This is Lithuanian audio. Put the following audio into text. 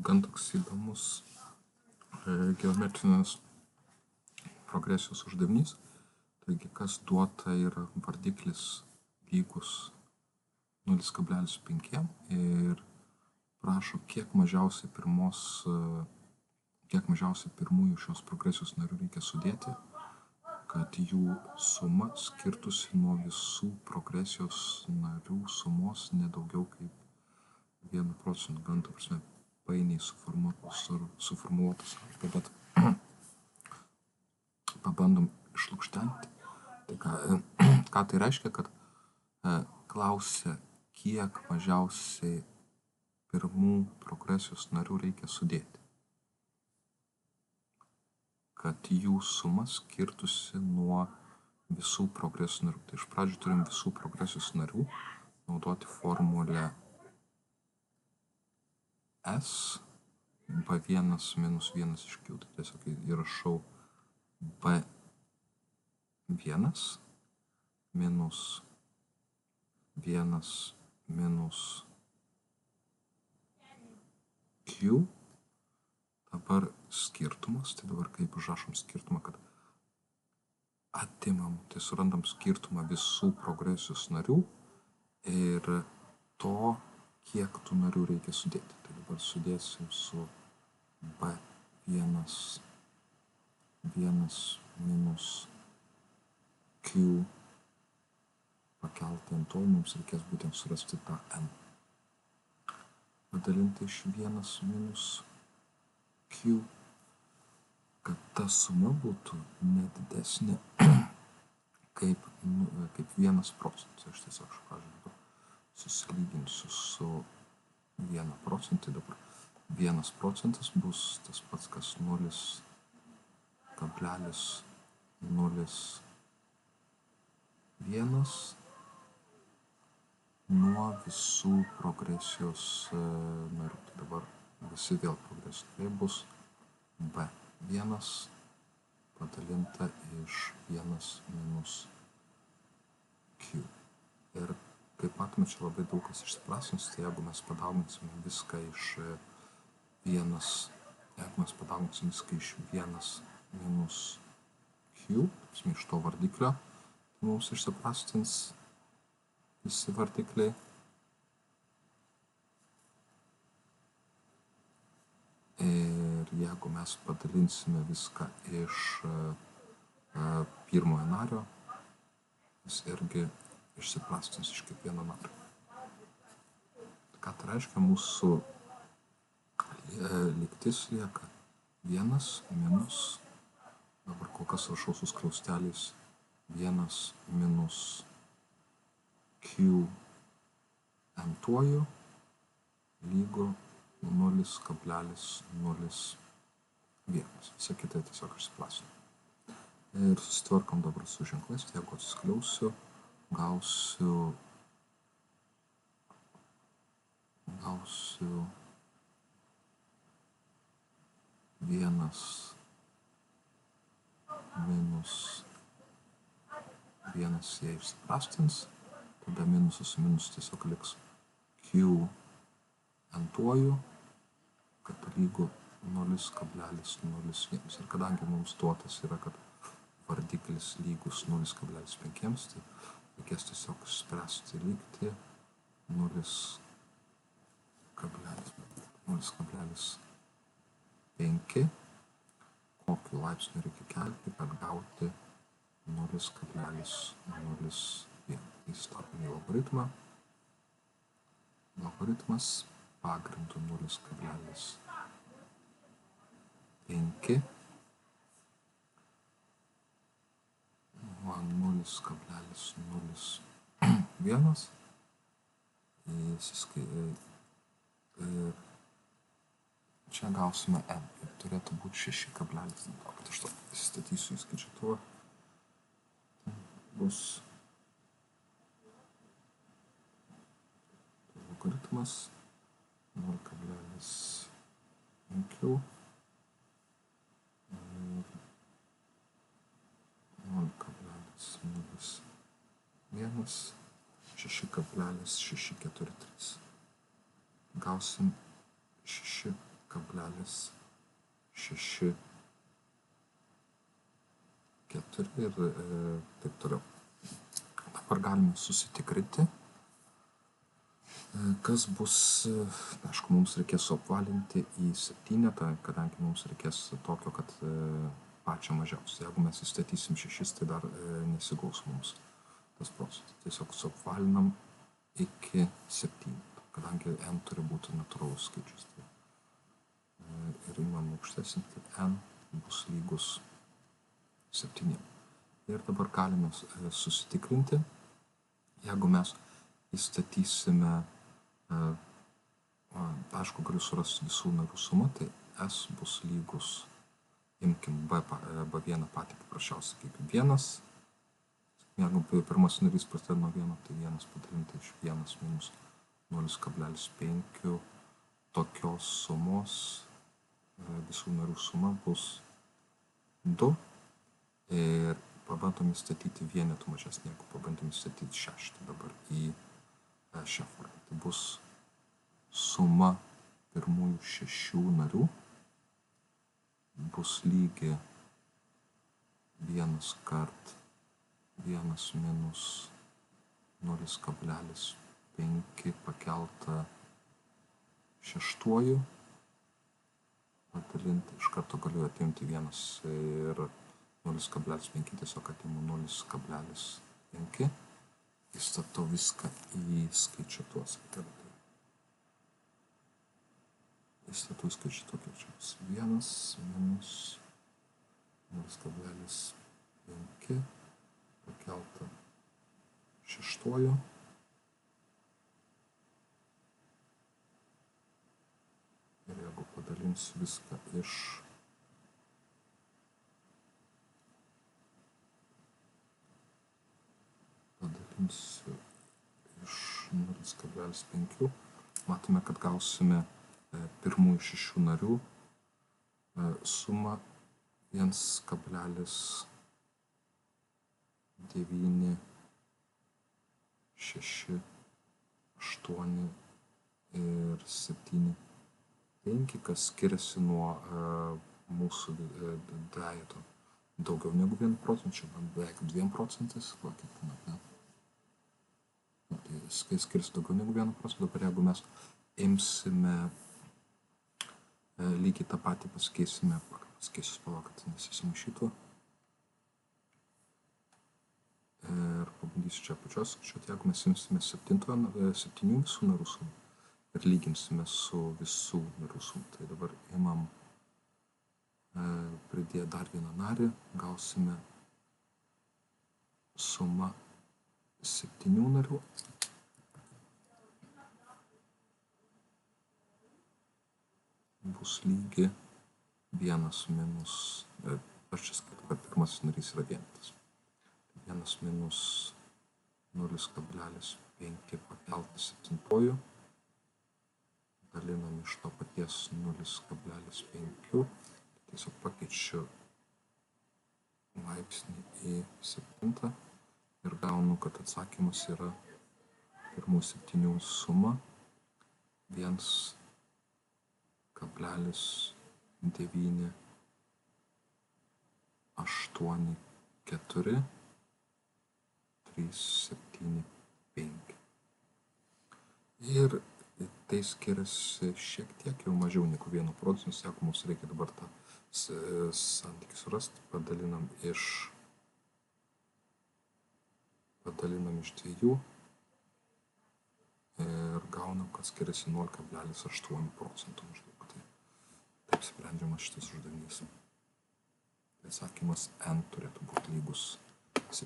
gan toks įdomus geometrinės progresijos uždavinys. Taigi, kas duota yra vardiklis lygus 0,5 ir prašo kiek mažiausiai pirmųjų šios progresijos narių reikia sudėti, kad jų suma skirtųsi nuo visų progresijos narių sumos nedaugiau kaip 1%. Gan, ta prasme, painiai suformuoluotas, bet pabandom išlukštenti. Tai ką tai reiškia, kad klausia, kiek mažiausiai pirmų progresijos narių reikia sudėti, kad jų suma skirtųsi nuo visų progresijos narių. Tai iš pradžių turim visų progresijos narių naudoti formulę S B1 minus 1 iš Q. Tai tiesiog įrašau B1 minus 1 minus Q. Dabar skirtumas, tai dabar kaip užrašom skirtumą, kad atimam, tai surandam skirtumą visų progresijos narių ir to, kiek tų narių reikia sudėti. Tai dabar sudėsim su B1 minus Q pakelti ant to, mums reikės būtent surasti tą M. Padalinti iš 1 minus Q, kad ta suma būtų nedidesnė kaip 1%. Aš tiesiog susilyginsiu su 1%. Tai dabar 1% bus tas pats, kas 0,01 nuo visų progresijos narių. Tai dabar visi vėl progresijos nariai bus B1 padalinta iš 1 minus Q. Ir kaip matome, čia labai daug kas išsiprasins, tai jeigu mes padauginsime viską iš 1 minus Q, iš to vardiklio, tai mums išsiprastins visi vardikliai. Ir jeigu mes padalinsime viską iš pirmojo nario, jis irgi išsiprastins iš kiekvieno nario. Ką tai reiškia, mūsų lygtis lieka 1 minus, dabar kol kas rašau su skliausteliais, 1 minus Q n-tuoju lygu 0,01. Visa kita tiesiog išsiprastina. Ir susitvarkom dabar su ženklais, tai jeigu atsiskliausiu, gausiu 1 minus 1 jie išsiprastins, tada minusas su minusu tiesiog liks Q n-tuoju, kad lygu 0,01. Ir kadangi mums duotas yra, kad vardiklis lygus 0,5, tai reikės tiesiog spręsti lygtį 0,5, kokiu laipsniu reikia kelti, kad gauti 0,01. Įstatome į logaritmą. Logaritmas pagrindu 0,5 nuo 0,01 ir čia gausime M. Ir turėtų būti 6,2. Kad aš to įstatysiu į skaičiuotuvą. Bus logaritmas 0,5 ir 0,01 6,643. Gausim 6 0,64 ir taip toliau. Dabar galime susitikrinti, kas bus, aišku, mums reikės suapvalinti į 7, kadangi mums reikės tokio, kad pačią mažiausią. Jeigu mes įstatysim 6, tai dar nesigaus mums tas procentas. Tiesiog suapvalinam iki 7, kadangi n turi būti natūralus skaičius. Ir imam aukštesnį, tai n bus lygus 7. Ir dabar galime susitikrinti, jeigu mes įstatysime, aišku, galiu surasti visų narių sumą, tai s bus lygus, imkim b1 patį paprasčiausią kaip 1. Jeigu pirmas narys prasideda nuo 1, tai 1 padalinta iš 1 minus 0,5. Tokios sumos visų narių suma bus 2. Ir pabandom įstatyti vienetų mažesnį, jeigu pabandom įstatyti 6 dabar į šią formą. Tai bus suma pirmųjų 6 narių bus lygi 1 kart 1 minus 0,5 pakelta 6 padalinti. Iš karto galiu atimti 1 ir 0,5, tiesiog atimu 0,5. Įstatau viską į skaičiuotuos. Įstatau į skaičiuotuos. 1 minus 0,5 pakelta 6. Ir jeigu padalinsiu viską iš 0,5, matome, kad gausime pirmųjų 6 narių sumą 1,968 ir 7,5, kas skiriasi nuo mūsų dvejeto daugiau negu 1 procentų, beveik 2 procentais, kiek būna, ne? Tai skiriasi daugiau negu 1 procentą. Dabar jeigu mes imsime lygiai tą patį, pasikeisiu spalvą, kad nesisimaišytų. Ir pabandysiu čia pačios skaičiuoti, jeigu mes imsime 7 visų narių sumą ir lyginsime su visų narių sumą. Tai dabar imam pridėję dar vieną narį, gausime sumą 7 narių. Bus lygi 1 minus, aš čia skaitau, kad pirmasis narys yra vienetas. 1 minus 0,5 pakelta 7. Dalinam iš to paties 0,5. Tiesiog pakeičiu laipsnį į 7 ir gaunu, kad atsakymas yra pirmų 7 suma 1,984 375. Ir tai skiriasi šiek tiek jau mažiau negu 1 procentas, jeigu mums reikia dabar tą santykį surasti, padalinam iš 2 ir gaunam, kad skiriasi 0,8 procentų maždaug. Taip sprendžiamas šitas uždavinys. Atsakymas n turėtų būti lygus 7.